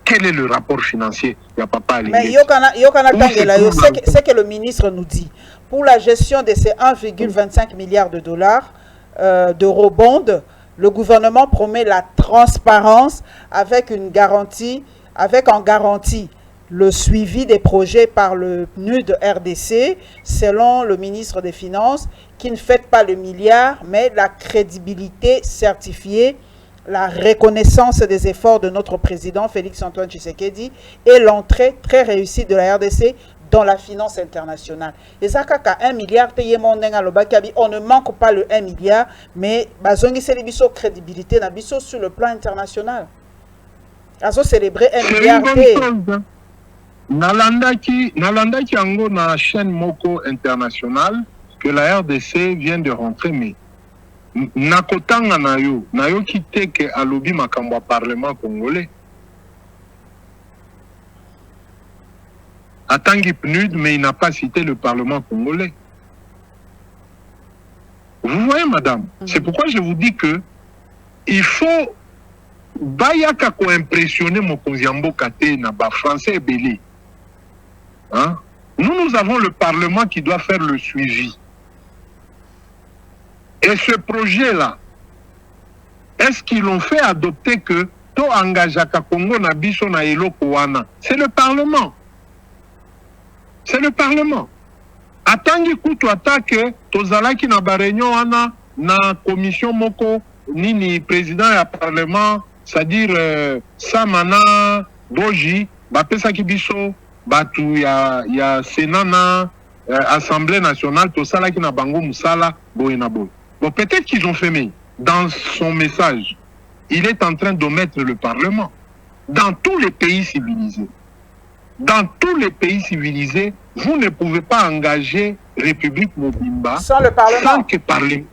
Quel est le rapport financier ya Papa Alingete? Mais c'est que le ministre nous dit. Pour la gestion de ces 1,25 milliard de dollars d'eurobonds, le gouvernement promet la transparence avec en garantie le suivi des projets par le PNUD RDC, selon le ministre des Finances, qui ne fait pas le milliard, mais la crédibilité certifiée, la reconnaissance des efforts de notre président Félix-Antoine Tshisekedi et l'entrée très réussie de la RDC dans la finance internationale. Et ça, kaka 1 milliard, on ne manque pas le 1 milliard, mais bazongi c'est biso crédibilité na biso sur le plan international. Azo célébrer un C'est milliard. une bonne chose. Nalandaki yango na chaîne Moko internationale que la RDC vient de rentrer, mais nakotanga nayo kite ke alobi makambo parlement congolais. Atangi PNUD, mais il n'a pas cité le parlement congolais. Vous voyez, madame, c'est pourquoi je vous dis que il faut bayaka ko impressionner Mokonzi Mboka te na ba français belé. Hein? Nous avons le parlement qui doit faire le suivi. Et ce projet-là, est-ce qu'ils l'ont fait adopter que to engagaka Congo na biso na eloko wana? C'est le parlement. C'est le parlement. Atangi kutu atake tozalaki na ba réunion wana na commission moko nini président ya parlement, c'est-à-dire Samana Boji bapesaki biso batu ya Sénat Assemblée nationale tosalaki na bango musala boye na boye. Bon, peut-être qu'ils ont fait, mais dans son message, il est en train d'omettre le parlement. Dans tous les pays civilisés, dans tous les pays civilisés, vous ne pouvez pas engager République Mobimba sans le parlement, sans que parler.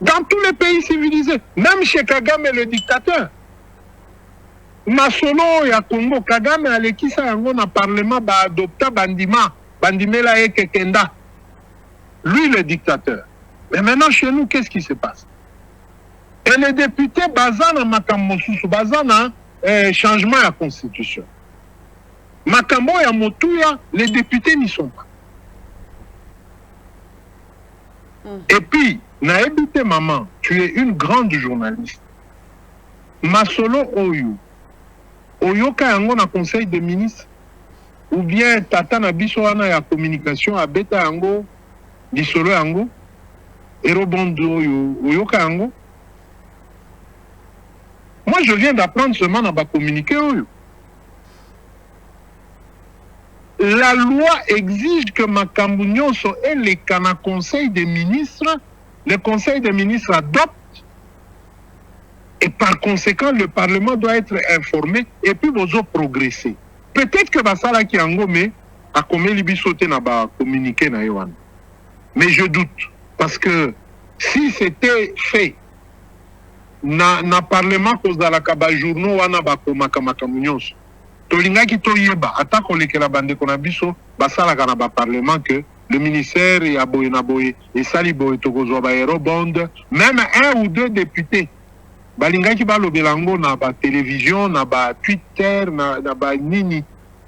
Dans tous les pays civilisés, même chez Kagame le dictateur. Masolo ya Congo, Kagame alekisa yango na parlement ba adopta bandimela ekekenda. Lui le dictateur. Mais maintenant chez nous, qu'est-ce qui se passe? Et les députés bazana makambo susu, bazana changement à constitution. Makambo ya motuya, les députés n'y sont pas. Et puis, naebite maman, tu es une grande journaliste. Masolo oyo, oyoka yango na conseil des ministres, ou bien tata na biso wana ya communication abeta yango, disolo yango, erobondo oyo, oyoka yango. Moi, je viens d'apprendre seulement à communiquer oyo. La loi exige que Makambu Nyonso ait les cana conseil des ministres, le conseil des ministres adopte, et par conséquent, le Parlement doit être informé, et puis vous progresser. Peut-être que Basala Kiangome a commis l'ibissoté na ba communiqué na Yohan. Mais je doute, parce que si c'était fait, na Parlement cause de la kaba journaux wana ba komaka Makambu Nyonso. Tolingaki toyeba ata kolekela bande kona biso basala kana ba parlement que le ministère ya boye na boye et sali boye tokozwa ba aérobond, même un ou deux députés balingaki balobelango na ba télévision na ba Twitter na ba nini,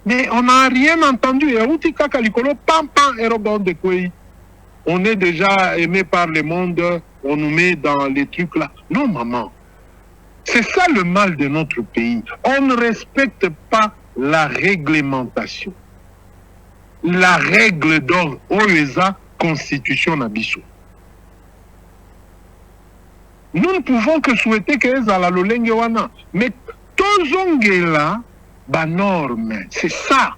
mais on n'a rien entendu. Et outi kaka likolo pam aérobond de quoi on est déjà aimé par le monde, on nous met dans les trucs là. Non maman, c'est ça le mal de notre pays. On ne respecte pas la réglementation. La règle d'or, OESA, Constitution Nabiso. Nous ne pouvons que souhaiter que la lolenge wana. Mais tozongela, ba norme. C'est ça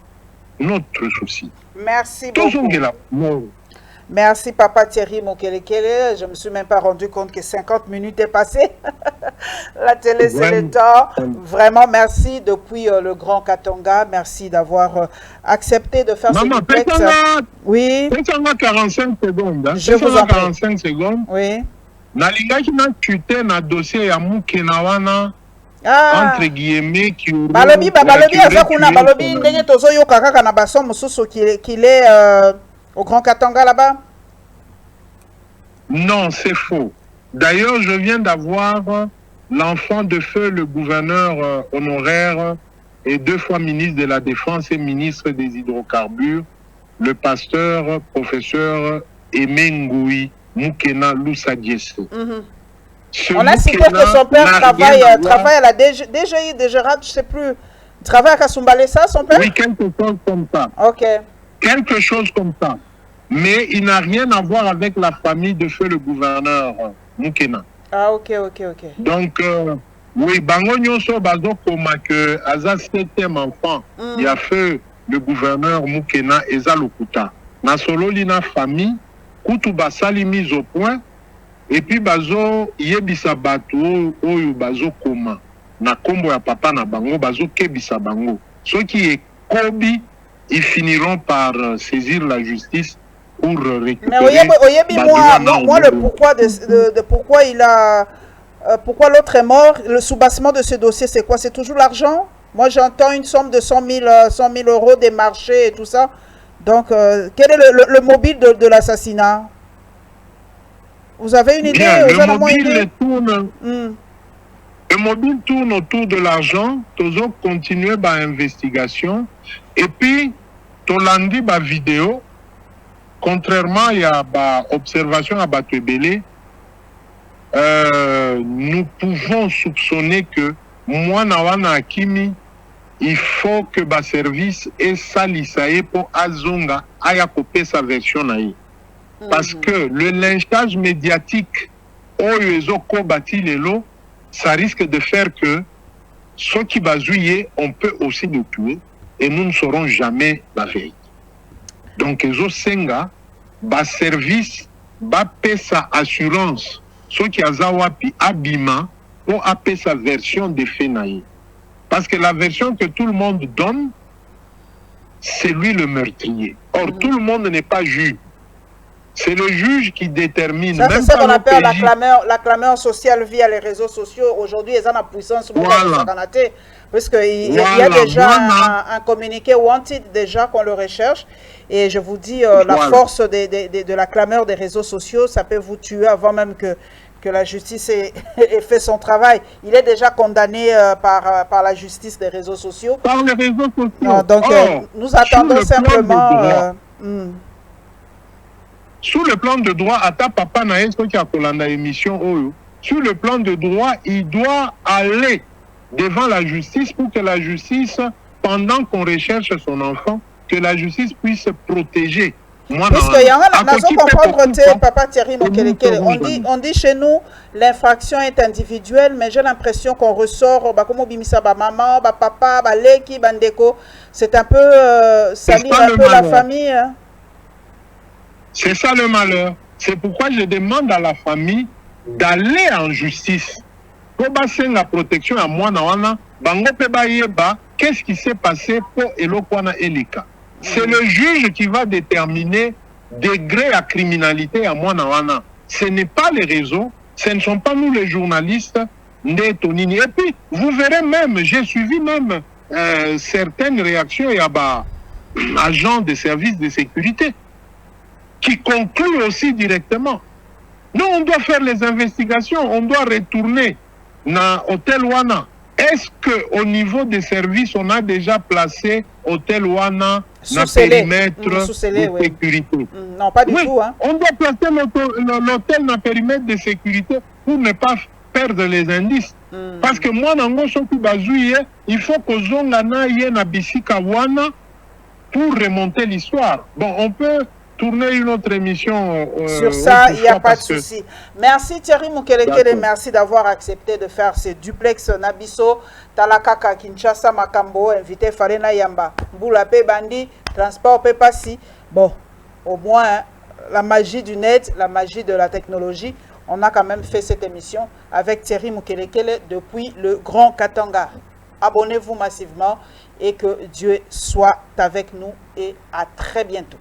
notre souci. Merci beaucoup. Tozongela, norme. Merci Papa Thierry Mokelekele. Je ne me suis même pas rendu compte que 50 minutes est passé. La télé, c'est le temps. Vraiment, merci depuis le Grand Katanga. Merci d'avoir accepté de faire ce duplex. Oui. 45 secondes. Hein? Je vous en prie. 45 secondes. Oui. Nalingaki na tuté na dossier ya Mukena wana. Entre guillemets qui balobi azakuna balobi ndenge tozoyoka kaka na baso mususu qu'il est au Grand Katanga là-bas? Non, c'est faux. D'ailleurs, je viens d'avoir l'enfant de feu, le gouverneur honoraire et 2 fois ministre de la Défense et ministre des Hydrocarbures, le pasteur, professeur Aimé Ngoui Mukena Lusadiese. On a cité que son père travaille à la DGI, DGRAD, je ne sais plus. Travaille à Kasumbalesa, son père? Oui, quelque chose comme ça. Ok. Quelque chose comme ça. Mais il n'a rien à voir avec la famille de feu le gouverneur Mukena. Ah, ok. Donc, oui, Bango Nyonso Bazo Koma que Aza 7e enfant, il a fait le gouverneur Mukena Eza Lokuta. Na solo lina famille, Koutou Basali mise au point, et puis Bazo Yebisa Bato Oyo Bazo Koma. na kombo ya papa na bango bazokebisa bango. Ceux qui est kobi, ils finiront par saisir la justice pour récupérer. Mais Oyebi, moi le pourquoi de pourquoi il a pourquoi l'autre est mort, le soubassement de ce dossier, c'est quoi? C'est toujours l'argent? Moi, j'entends une somme de 100 000 euros des marchés et tout ça. Donc, quel est le mobile de l'assassinat? Vous avez une idée? Bien, le mobile tourne autour de l'argent. Toujours continuer l'investigation. Et puis, Tolandi, vidéo, contrairement à l'observation à Batebele, nous pouvons soupçonner que moi, Nawana Akimi, il faut que le service ait salisaye pour Azonga aya copier sa version naïe. Parce que le lynchage médiatique, ça risque de faire que ceux qui bazouillent, on peut aussi le tuer et nous ne saurons jamais la vérité. Donc, les Senga, service, sa assurance, ceux qui azawapi abima pour appeler sa version de Fenaï. Parce que la version que tout le monde donne, c'est lui le meurtrier. Or, tout le monde n'est pas juge. C'est le juge qui détermine. Ça, c'est ce qu'on appelle la clameur sociale via les réseaux sociaux. Aujourd'hui, ils ont la puissance. Voilà. Parce qu'il y a déjà un communiqué wanted déjà qu'on le recherche. Et je vous dis, la force de la clameur des réseaux sociaux, ça peut vous tuer avant même que la justice ait fait son travail. Il est déjà condamné par la justice des réseaux sociaux. Par les réseaux sociaux. Donc, nous attendons simplement... Sous le plan de droit, à ta papa Naïs qui a colanda émission, sur le plan de droit, il doit aller devant la justice pour que la justice, pendant qu'on recherche son enfant, que la justice puisse protéger. Puisque papa Thierry Mokelekele, on dit chez nous, l'infraction est individuelle, mais j'ai l'impression qu'on ressort, comme Bimisa, maman, papa, leki, bandeko, c'est un peu salir un peu la famille. Hein? C'est ça le malheur. C'est pourquoi je demande à la famille d'aller en justice. Pour la protection à moi, qu'est-ce qui s'est passé pour Elokwana Elika? C'est le juge qui va déterminer degré à criminalité à moi. Ce n'est pas les réseaux, ce ne sont pas nous les journalistes. Et puis, vous verrez même, j'ai suivi même certaines réactions et agents de services de sécurité qui concluent aussi directement. Nous, on doit faire les investigations, on doit retourner dans l'hôtel Wana. Est-ce qu'au niveau des services, on a déjà placé l'hôtel Wana dans le périmètre de sécurité? Non, pas du tout. Hein. On doit placer l'hôtel dans le périmètre de sécurité pour ne pas perdre les indices. Parce que moi, il faut que Zongana y na Bisika Wana pour remonter l'histoire. Bon, on peut tourner une autre émission. Sur ça, il n'y a pas de souci. Merci Thierry Mokelekele, merci d'avoir accepté de faire ce duplex Nabiso, Talakaka, Kinshasa, Makambo, invité Farena Yamba, Boulape Bandi, transport Pepasi. Bon, au moins, hein, la magie du net, la magie de la technologie, on a quand même fait cette émission avec Thierry Mokelekele depuis le Grand Katanga. Abonnez-vous massivement et que Dieu soit avec nous et à très bientôt.